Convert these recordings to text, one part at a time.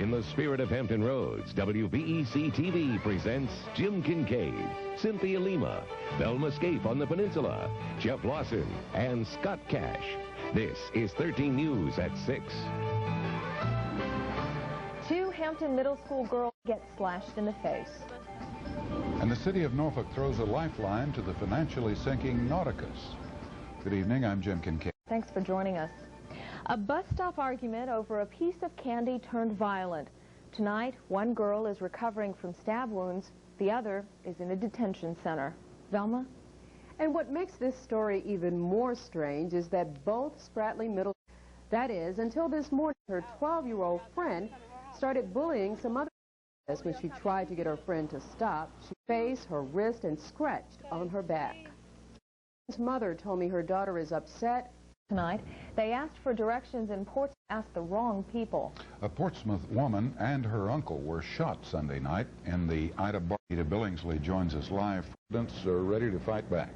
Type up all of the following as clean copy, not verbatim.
In the spirit of Hampton Roads, WVEC-TV presents Jim Kincaid, Cynthia Lima, Velma Scaife on the Peninsula, Jeff Lawson, and Scott Cash. This is 13 News at 6. Two Hampton middle school girls get slashed in the face. And the city of Norfolk throws a lifeline to the financially sinking Nauticus. Good evening, I'm Jim Kincaid. Thanks for joining us. A bus stop argument over a piece of candy turned violent. Tonight, one girl is recovering from stab wounds. The other is in a detention center. Velma? And what makes this story even more strange is that both Spratly Middle, that is, until this morning, her 12-year-old friend started bullying some other kids. When she tried to get her friend to stop, she faced her wrist and scratched on her back. His mother told me her daughter is upset. Tonight, they asked for directions in Portsmouth, asked the wrong people. A Portsmouth woman and her uncle were shot Sunday night in the Ida Bonita. Billingsley joins us live. Residents are ready to fight back.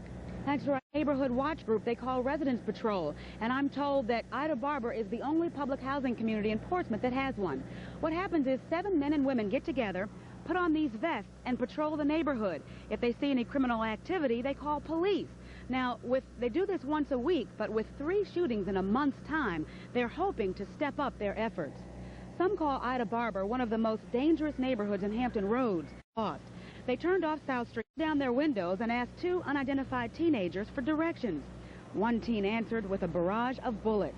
Thanks for our neighborhood watch group. They call Residence Patrol. And I'm told that Ida Barber is the only public housing community in Portsmouth that has one. What happens is 7 men and women get together, put on these vests, and patrol the neighborhood. If they see any criminal activity, they call police. Now, they do this once a week, but with 3 shootings in a month's time, they're hoping to step up their efforts. Some call Ida Barber one of the most dangerous neighborhoods in Hampton Roads. They turned off South Street, down their windows, and asked 2 unidentified teenagers for directions. One teen answered with a barrage of bullets.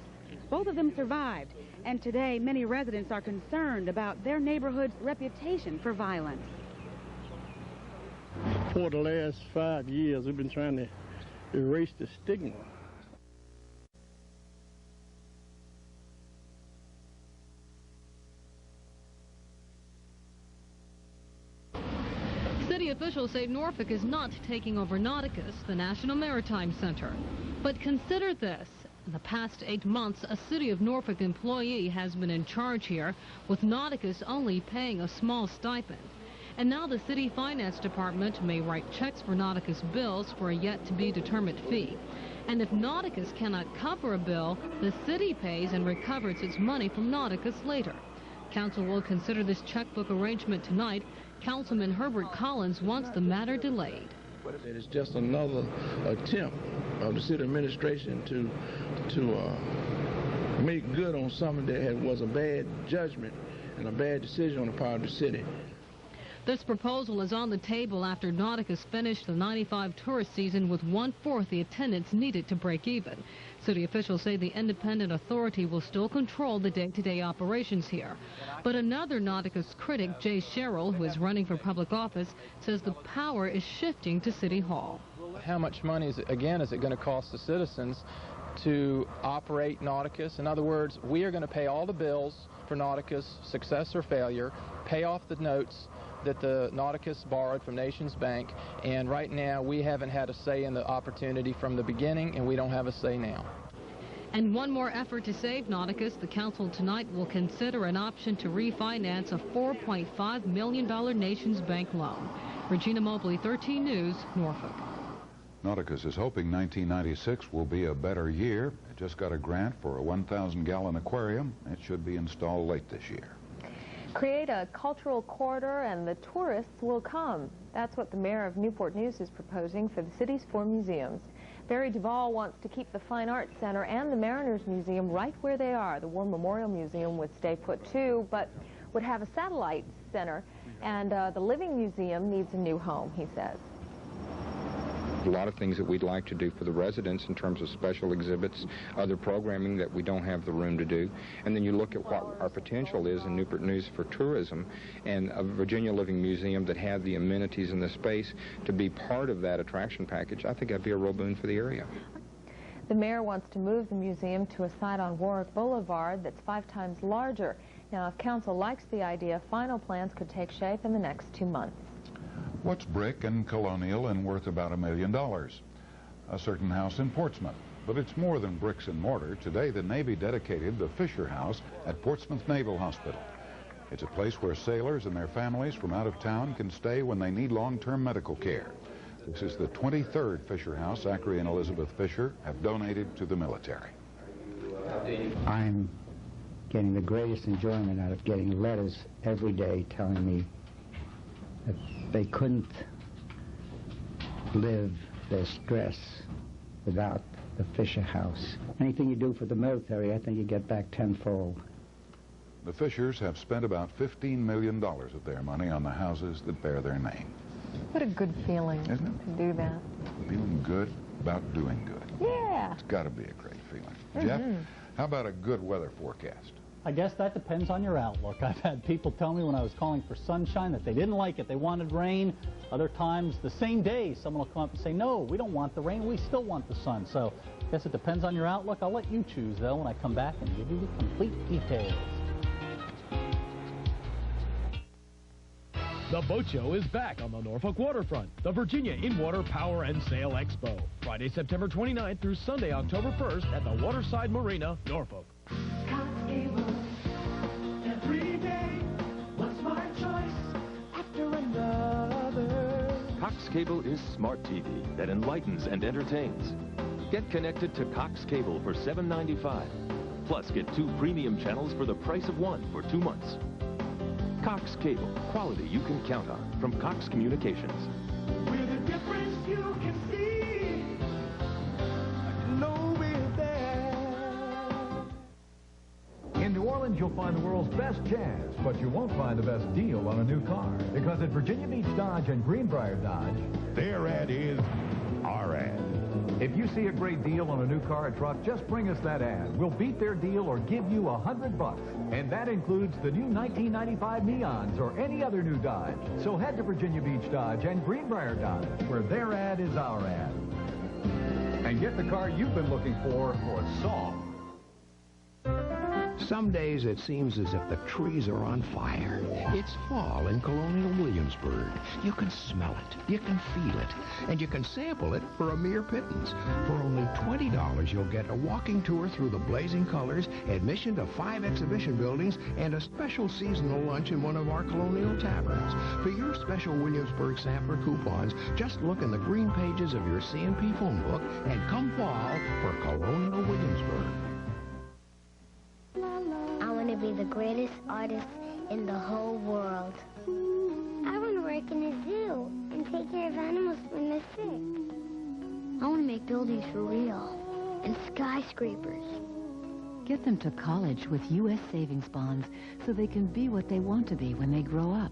Both of them survived, and today many residents are concerned about their neighborhood's reputation for violence. For the last 5 years, we've been trying to erase the stigma. City officials say Norfolk is not taking over Nauticus, the National Maritime Center. But consider this. In the past 8 months, a City of Norfolk employee has been in charge here, with Nauticus only paying a small stipend. And now the city finance department may write checks for Nauticus bills for a yet-to-be-determined fee. And if Nauticus cannot cover a bill, the city pays and recovers its money from Nauticus later. Council will consider this checkbook arrangement tonight. Councilman Herbert Collins wants the matter delayed. It is just another attempt of the city administration to make good on something that was a bad judgment and a bad decision on the part of the city. This proposal is on the table after Nauticus finished the 95 tourist season with 1/4 the attendance needed to break even. City officials say the independent authority will still control the day-to-day operations here. But another Nauticus critic, Jay Sherrill, who is running for public office, says the power is shifting to City Hall. How much money is it going to cost the citizens to operate Nauticus? In other words, we are going to pay all the bills for Nauticus, success or failure, pay off the notes that the Nauticus borrowed from Nations Bank, and right now we haven't had a say in the opportunity from the beginning, and we don't have a say now. And one more effort to save Nauticus. The council tonight will consider an option to refinance a $4.5 million Nations Bank loan. Regina, Mobley, 13 News, Norfolk. Nauticus is hoping 1996 will be a better year. It just got a grant for a 1,000-gallon aquarium. It should be installed late this year. Create a cultural corridor and the tourists will come. That's what the mayor of Newport News is proposing for the city's 4 museums. Barry Duvall wants to keep the Fine Arts Center and the Mariners Museum right where they are. The War Memorial Museum would stay put too, but would have a satellite center, and the Living Museum needs a new home, he says. A lot of things that we'd like to do for the residents in terms of special exhibits, other programming that we don't have the room to do. And then you look at what our potential is in Newport News for tourism, and a Virginia Living Museum that had the amenities and the space to be part of that attraction package. I think that'd be a real boon for the area. The mayor wants to move the museum to a site on Warwick Boulevard that's 5 times larger. Now, if council likes the idea, final plans could take shape in the next 2 months. What's brick and colonial and worth about $1 million? A certain house in Portsmouth. But it's more than bricks and mortar. Today, the Navy dedicated the Fisher House at Portsmouth Naval Hospital. It's a place where sailors and their families from out of town can stay when they need long-term medical care. This is the 23rd Fisher House Zachary and Elizabeth Fisher have donated to the military. I'm getting the greatest enjoyment out of getting letters every day telling me that they couldn't live their stress without the Fisher House. Anything you do for the military, I think you get back tenfold. The Fishers have spent about $15 million of their money on the houses that bear their name. What a good feeling, isn't it? to do that. Feeling good about doing good. Yeah. It's got to be a great feeling. Jeff, how about a good weather forecast? I guess that depends on your outlook. I've had people tell me when I was calling for sunshine that they didn't like it, they wanted rain. Other times, the same day, someone will come up and say, no, we don't want the rain, we still want the sun. So I guess it depends on your outlook. I'll let you choose, though, when I come back and give you the complete details. The Boat Show is back on the Norfolk waterfront. The Virginia In-Water Power and Sail Expo. Friday, September 29th through Sunday, October 1st at the Waterside Marina, Norfolk. Every day, what's my choice after another? Cox Cable is smart TV that enlightens and entertains. Get connected to Cox Cable for $7.95. Plus, get 2 premium channels for the price of 1 for 2 months. Cox Cable, quality you can count on from Cox Communications. With a difference you can see, I know we're there. In New Orleans, you'll find the world's best jazz, but you won't find the best deal on a new car. Because at Virginia Beach Dodge and Greenbrier Dodge, their ad is our ad. If you see a great deal on a new car or truck, just bring us that ad. We'll beat their deal or give you $100. And that includes the new 1995 Neons or any other new Dodge. So head to Virginia Beach Dodge and Greenbrier Dodge, where their ad is our ad. And get the car you've been looking for so. Some days it seems as if the trees are on fire. It's fall in colonial Williamsburg. You can smell it, you can feel it, and you can sample it for a mere pittance. For only $20, you'll get a walking tour through the blazing colors, admission to 5 exhibition buildings, and a special seasonal lunch in one of our colonial taverns. For your special Williamsburg sampler coupons, just look in the green pages of your C&P phone book and come fall for colonial Williamsburg. I want to be the greatest artist in the whole world. I want to work in a zoo and take care of animals when they're sick. I want to make buildings for real and skyscrapers. Get them to college with U.S. savings bonds so they can be what they want to be when they grow up.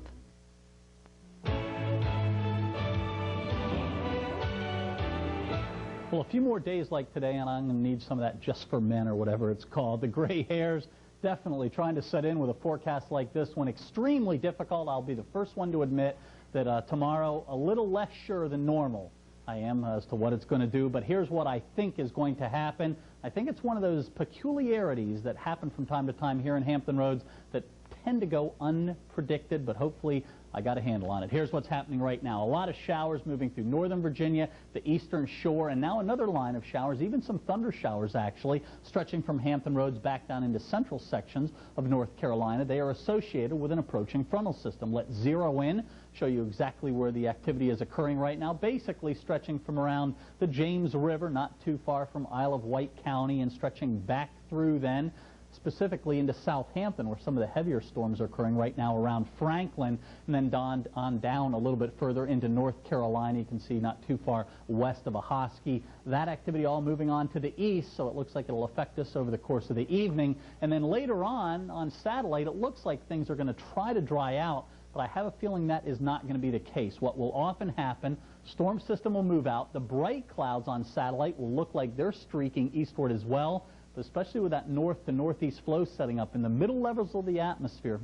Well, a few more days like today, and I'm going to need some of that just for men or whatever it's called. The gray hairs definitely trying to set in with a forecast like this one. Extremely difficult. I'll be the first one to admit that tomorrow, a little less sure than normal I am as to what it's going to do. But here's what I think is going to happen. I think it's one of those peculiarities that happen from time to time here in Hampton Roads that tend to go unpredicted, but hopefully I got a handle on it. Here's what's happening right now. A lot of showers moving through northern Virginia, the eastern shore, and now another line of showers, even some thunder showers actually, stretching from Hampton Roads back down into central sections of North Carolina. They are associated with an approaching frontal system. Let's zero in, show you exactly where the activity is occurring right now, basically stretching from around the James River, not too far from Isle of Wight County, and stretching back through then specifically into Southampton, where some of the heavier storms are occurring right now around Franklin, and then on down a little bit further into North Carolina. You can see not too far west of Ahoskie. That activity all moving on to the east, so it looks like it'll affect us over the course of the evening. And then later on satellite, it looks like things are going to try to dry out, but I have a feeling that is not going to be the case. What will often happen, storm system will move out. The bright clouds on satellite will look like they're streaking eastward as well, especially with that north to northeast flow setting up in the middle levels of the atmosphere,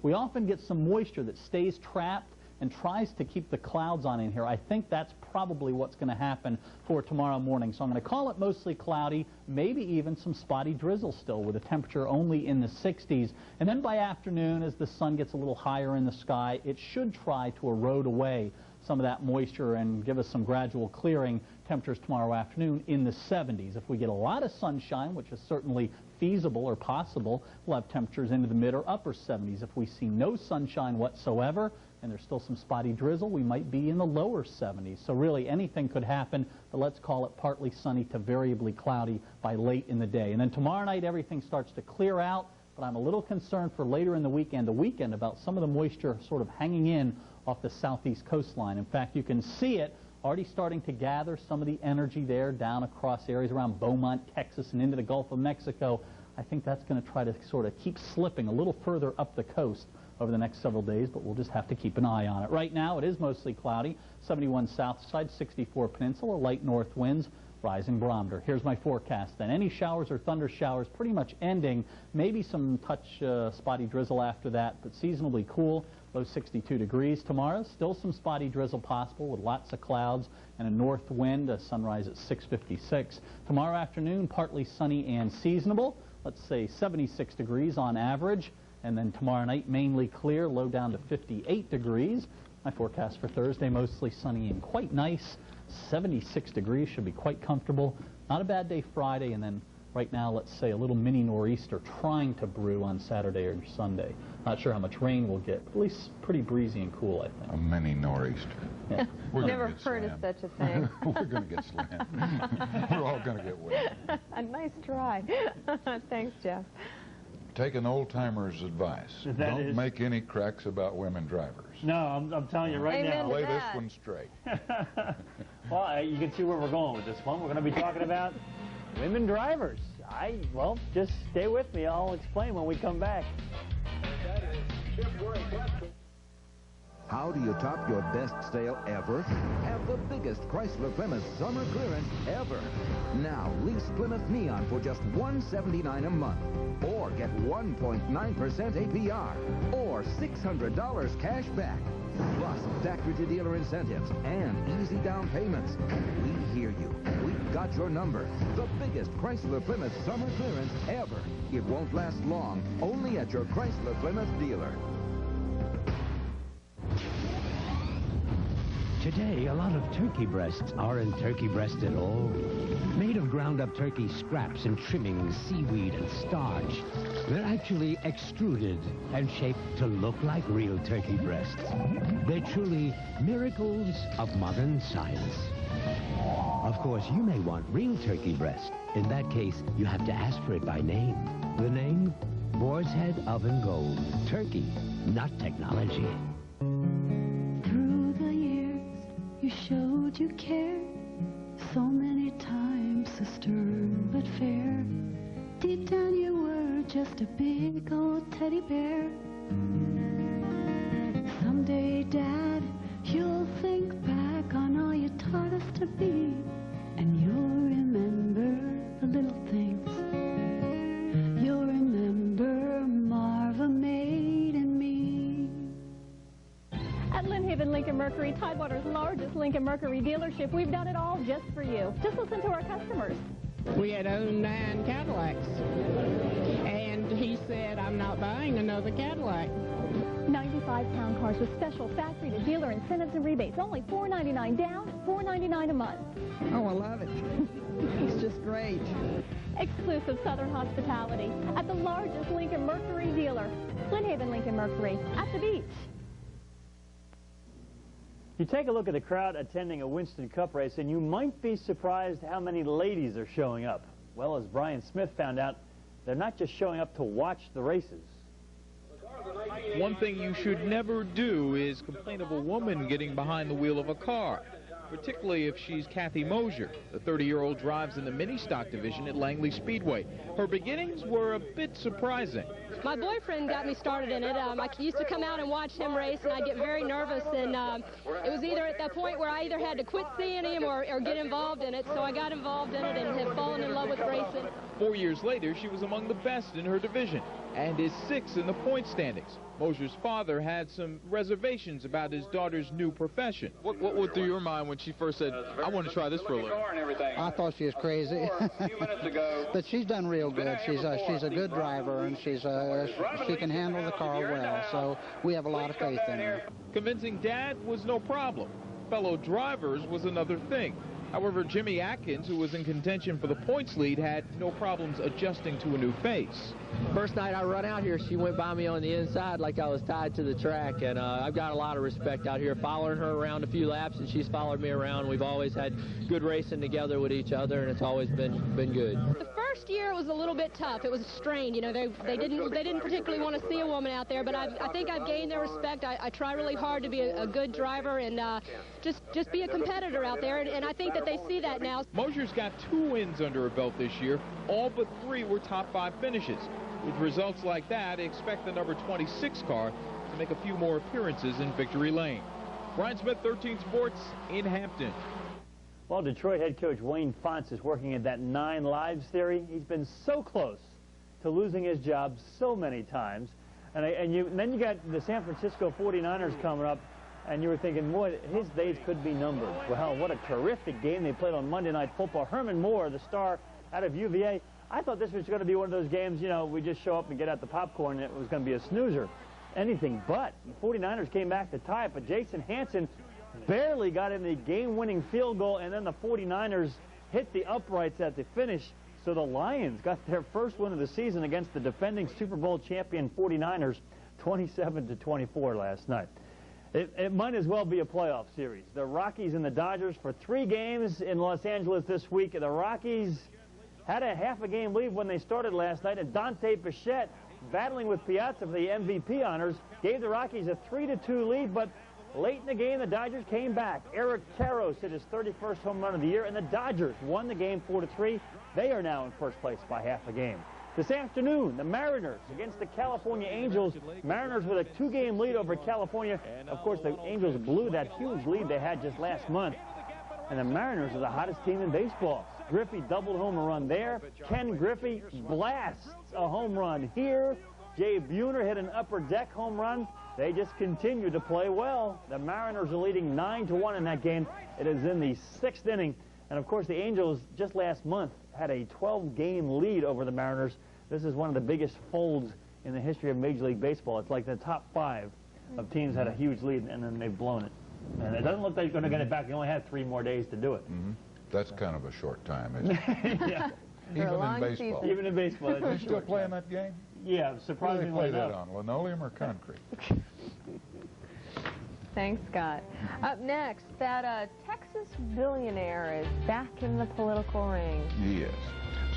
we often get some moisture that stays trapped and tries to keep the clouds on in here. I think that's probably what's going to happen for tomorrow morning. So I'm going to call it mostly cloudy, maybe even some spotty drizzle still with a temperature only in the 60s. And then by afternoon, as the sun gets a little higher in the sky, it should try to erode away some of that moisture and give us some gradual clearing. Temperatures tomorrow afternoon in the 70s. If we get a lot of sunshine, which is certainly feasible or possible, we'll have temperatures into the mid or upper 70s. If we see no sunshine whatsoever, and there's still some spotty drizzle. We might be in the lower 70s. So really anything could happen, but let's call it partly sunny to variably cloudy by late in the day. And then tomorrow night everything starts to clear out, but I'm a little concerned for later in the weekend about some of the moisture sort of hanging in off the southeast coastline. In fact, you can see it already starting to gather some of the energy there down across areas around Beaumont, Texas, and into the Gulf of Mexico. I think that's going to try to sort of keep slipping a little further up the coast over the next several days, but we'll just have to keep an eye on it. Right now, it is mostly cloudy, 71 south side, 64 peninsula, light north winds, rising barometer. Here's my forecast then. Any showers or thunder showers pretty much ending, maybe some touch spotty drizzle after that, but seasonably cool, low 62 degrees. Tomorrow, still some spotty drizzle possible with lots of clouds and a north wind, a sunrise at 6:56. Tomorrow afternoon, partly sunny and seasonable, let's say 76 degrees on average. And then tomorrow night, mainly clear, low down to 58 degrees. My forecast for Thursday, mostly sunny and quite nice. 76 degrees, should be quite comfortable. Not a bad day Friday, and then right now, let's say a little mini nor'easter trying to brew on Saturday or Sunday. Not sure how much rain we'll get, but at least pretty breezy and cool, I think. A mini nor'easter. Yeah. Never heard of such a thing. We're going to get slammed. We're all going to get wet. A nice try. Thanks, Jeff. Take an old-timer's advice. Don't make any cracks about women drivers. No, I'm telling you right now. Play this one straight. Well, you can see where we're going with this one. We're going to be talking about women drivers. Well, just stay with me. I'll explain when we come back. How do you top your best sale ever? Have the biggest Chrysler Plymouth summer clearance ever. Now, lease Plymouth Neon for just $179 a month. Or get 1.9% APR. Or $600 cash back. Plus, factory-to-dealer incentives and easy down payments. We hear you. We've got your number. The biggest Chrysler Plymouth summer clearance ever. It won't last long. Only at your Chrysler Plymouth dealer. Today, a lot of turkey breasts aren't turkey breasts at all. Made of ground-up turkey scraps and trimmings, seaweed and starch. They're actually extruded and shaped to look like real turkey breasts. They're truly miracles of modern science. Of course, you may want real turkey breast. In that case, you have to ask for it by name. The name? Boar's Head Oven Gold. Turkey, not technology. You showed you care so many times, so stern but fair. Deep down you were just a big old teddy bear. Someday, Dad, you'll think back on all you taught us to be, and you'll remember the little things. You'll remember Marva made and me. At Lynn Haven Lincoln Mercury, Tidewater's largest Lincoln Mercury dealership, we've done it all just for you. Just listen to our customers. We had owned 9 Cadillacs, and he said, I'm not buying another Cadillac. 95 town cars with special factory-to-dealer incentives and rebates. Only $4.99 down, $4.99 a month. Oh, I love it. It's just great. Exclusive Southern hospitality at the largest Lincoln Mercury dealer. Lynn Haven Lincoln Mercury at the beach. You take a look at the crowd attending a Winston Cup race, and you might be surprised how many ladies are showing up. Well, as Brian Smith found out, they're not just showing up to watch the races. One thing you should never do is complain of a woman getting behind the wheel of a car, particularly if she's Cathy Mosier. The 30-year-old drives in the mini-stock division at Langley Speedway. Her beginnings were a bit surprising. My boyfriend got me started in it. I used to come out and watch him race, and I'd get very nervous, and it was either at that point where I either had to quit seeing him or get involved in it, so I got involved in it and have fallen in love with racing. 4 years later, she was among the best in her division and is 6th in the point standings. Mosier's father had some reservations about his daughter's new profession. What went through your mind when she first said, I want to try this for a living? I thought she was crazy. But she's done real good. She's a good driver, and she can handle the car well, so we have a lot of faith in her. Convincing Dad was no problem. Fellow drivers was another thing. However, Jimmy Atkins, who was in contention for the points lead, had no problems adjusting to a new face. First night I run out here, she went by me on the inside like I was tied to the track, and I've got a lot of respect out here, following her around a few laps, and she's followed me around. We've always had good racing together with each other, and it's always been good. The first year it was a little bit tough. It was strained. You know, they didn't particularly want to see a woman out there, but I think I've gained their respect. I try really hard to be a good driver and just be a competitor out there, and I think that they see that now. Mosier's got 2 wins under her belt this year. All but 3 were top 5 finishes. With results like that, expect the number 26 car to make a few more appearances in victory lane. Brian Smith, 13 Sports in Hampton. Well, Detroit head coach Wayne Fontes is working at that 9 lives theory. He's been so close to losing his job so many times. And then you got the San Francisco 49ers coming up, and you were thinking, boy, his days could be numbered. Well, what a terrific game they played on Monday Night Football. Herman Moore, the star out of UVA. I thought this was going to be one of those games, you know, we just show up and get out the popcorn and it was going to be a snoozer. Anything but. The 49ers came back to tie it, but Jason Hansen barely got in the game-winning field goal, and then the 49ers hit the uprights at the finish. So the Lions got their first win of the season against the defending Super Bowl champion 49ers, 27-24 last night. It might as well be a playoff series. The Rockies and the Dodgers for 3 games in Los Angeles this week. The Rockies had a half-a-game lead when they started last night, and Dante Bichette, battling with Piazza for the MVP honors, gave the Rockies a 3-2 lead, but late in the game, the Dodgers came back. Eric Karros hit his 31st home run of the year, and the Dodgers won the game 4-3. They are now in first place by half a game. This afternoon, the Mariners against the California Angels. Mariners with a 2-game lead over California. Of course, the Angels blew that huge lead they had just last month. And the Mariners are the hottest team in baseball. Griffey doubled home run there. Ken Griffey blasts a home run here. Jay Buhner hit an upper deck home run. They just continue to play well. The Mariners are leading 9-1 in that game. It is in the 6th inning. And, of course, the Angels just last month had a 12-game lead over the Mariners. This is one of the biggest folds in the history of Major League Baseball. It's like the top 5 of teams had a huge lead, and then they've blown it. And it doesn't look like they're going to get it back. They only have 3 more days to do it. Mm-hmm. That's kind of a short time, isn't it? Yeah. Even in baseball. Even in baseball. Are they still playing that game? Yeah, surprisingly Where do they play enough. that on, linoleum or concrete? Thanks, Scott. Up next, that Texas billionaire is back in the political ring. Yes.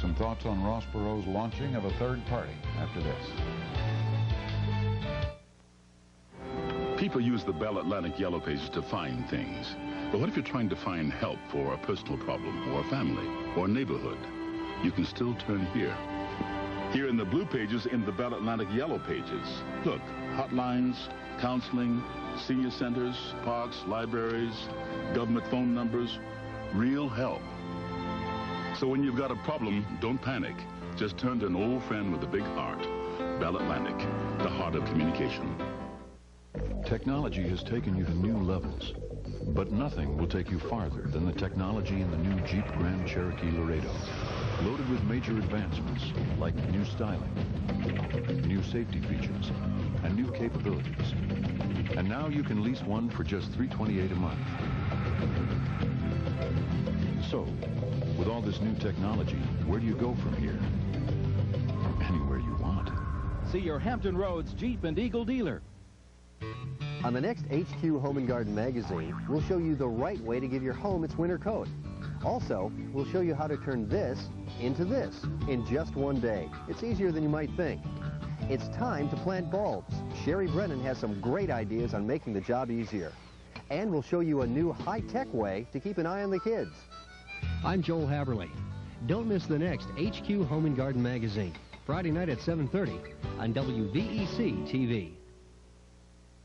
Some thoughts on Ross Perot's launching of a third party after this. People use the Bell Atlantic Yellow Pages to find things. But what if you're trying to find help for a personal problem or a family or a neighborhood? You can still turn here. Here in the blue pages in the Bell Atlantic Yellow Pages. Look, hotlines, counseling, senior centers, parks, libraries, government phone numbers, real help. So when you've got a problem, don't panic. Just turn to an old friend with a big heart. Bell Atlantic, the heart of communication. Technology has taken you to new levels, but nothing will take you farther than the technology in the new Jeep Grand Cherokee Laredo. Loaded with major advancements like new styling, new safety features, and new capabilities. And now you can lease one for just $328 a month. So, with all this new technology, where do you go from here? Anywhere you want. See your Hampton Roads Jeep and Eagle dealer. On the next HQ Home and Garden magazine, we'll show you the right way to give your home its winter coat. Also, we'll show you how to turn this into this in just one day. It's easier than you might think. It's time to plant bulbs. Sherry Brennan has some great ideas on making the job easier. And we'll show you a new high-tech way to keep an eye on the kids. I'm Joel Haberly. Don't miss the next HQ Home and Garden magazine, Friday night at 7:30 on WVEC-TV.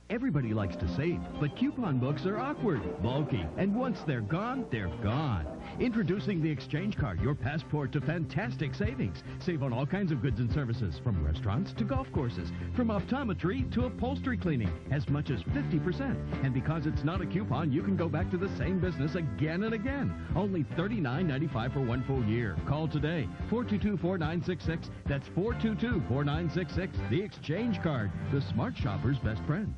Everybody likes to save, but coupon books are awkward, bulky, and once they're gone, they're gone. Introducing the Exchange Card, your passport to fantastic savings. Save on all kinds of goods and services, from restaurants to golf courses, from optometry to upholstery cleaning, as much as 50%. And because it's not a coupon, you can go back to the same business again and again. Only $39.95 for one full year. Call today, 422-4966. That's 422-4966. The Exchange Card, the smart shopper's best friend.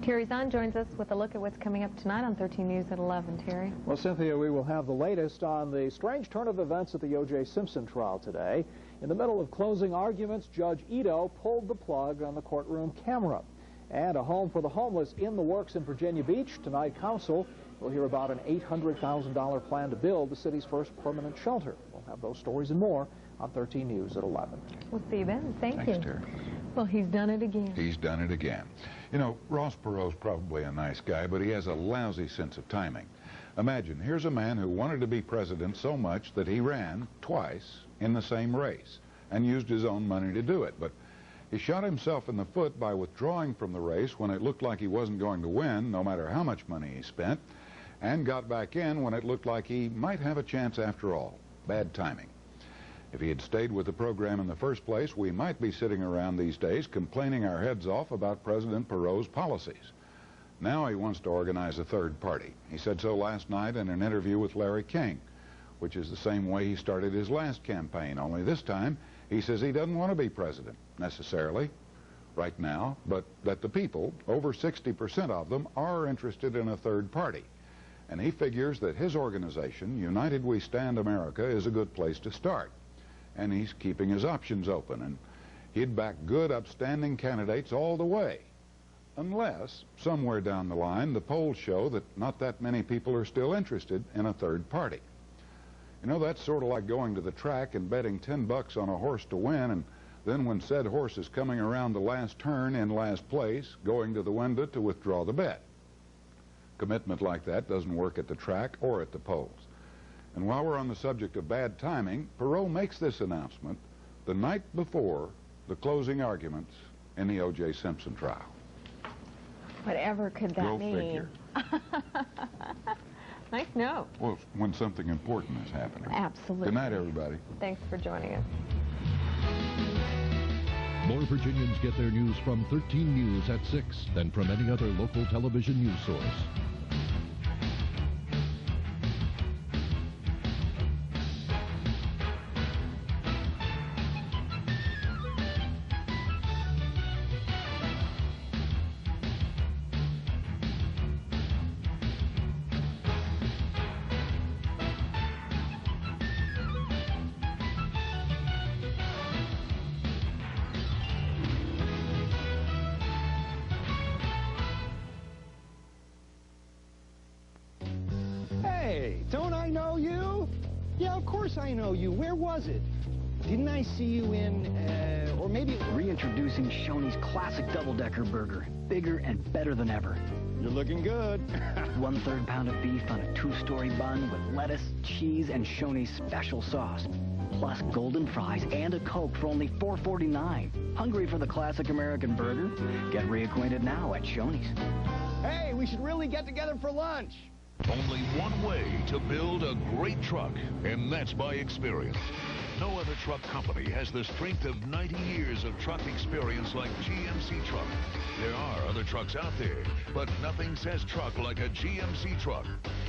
Terry Zahn joins us with a look at what's coming up tonight on 13 News at 11. Terry? Well, Cynthia, we will have the latest on the strange turn of events at the O.J. Simpson trial today. In the middle of closing arguments, Judge Ito pulled the plug on the courtroom camera. And a home for the homeless in the works in Virginia Beach. Tonight, Council will hear about an $800,000 plan to build the city's first permanent shelter. We'll have those stories and more on 13 News at 11. We'll see you then. Thanks, Terry. Well, he's done it again. He's done it again. You know, Ross Perot's probably a nice guy, but he has a lousy sense of timing. Imagine, here's a man who wanted to be president so much that he ran twice in the same race and used his own money to do it. But he shot himself in the foot by withdrawing from the race when it looked like he wasn't going to win, no matter how much money he spent, and got back in when it looked like he might have a chance after all. Bad timing. If he had stayed with the program in the first place, we might be sitting around these days complaining our heads off about President Perot's policies. Now he wants to organize a third party. He said so last night in an interview with Larry King, which is the same way he started his last campaign, only this time he says he doesn't want to be president, necessarily, right now, but that the people, over 60% of them, are interested in a third party. And he figures that his organization, United We Stand America, is a good place to start. And he's keeping his options open, and he'd back good, upstanding candidates all the way. Unless, somewhere down the line, the polls show that not that many people are still interested in a third party. You know, that's sort of like going to the track and betting $10 on a horse to win, and then when said horse is coming around the last turn in last place, going to the window to withdraw the bet. Commitment like that doesn't work at the track or at the polls. And while we're on the subject of bad timing, Perot makes this announcement the night before the closing arguments in the O.J. Simpson trial. Whatever could that Go mean? figure. Nice note. Well, when something important is happening. Absolutely. Good night, everybody. Thanks for joining us. More Virginians get their news from 13 News at 6 than from any other local television news source. Hey, don't I know you? Yeah, of course I know you. Where was it? Didn't I see you in, or maybe... Reintroducing Shoney's classic double-decker burger. Bigger and better than ever. You're looking good. 1/3 pound of beef on a 2-story bun with lettuce, cheese, and Shoney's special sauce. Plus golden fries and a Coke for only $4.49. Hungry for the classic American burger? Get reacquainted now at Shoney's. Hey, we should really get together for lunch. Only one way to build a great truck, and that's by experience. No other truck company has the strength of 90 years of truck experience like GMC Truck. There are other trucks out there, but nothing says truck like a GMC truck.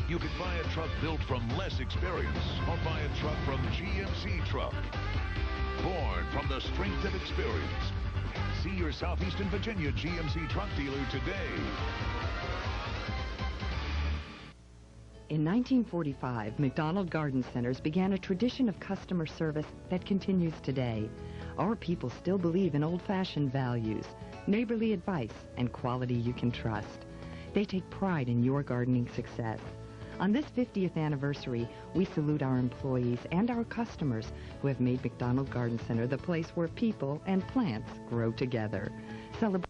You can buy a truck built from less experience, or buy a truck from GMC Truck. Born from the strength of experience. See your Southeastern Virginia GMC truck dealer today. In 1945, McDonald Garden Centers began a tradition of customer service that continues today. Our people still believe in old-fashioned values, neighborly advice, and quality you can trust. They take pride in your gardening success. On this 50th anniversary, we salute our employees and our customers who have made McDonald Garden Center the place where people and plants grow together. Celebrate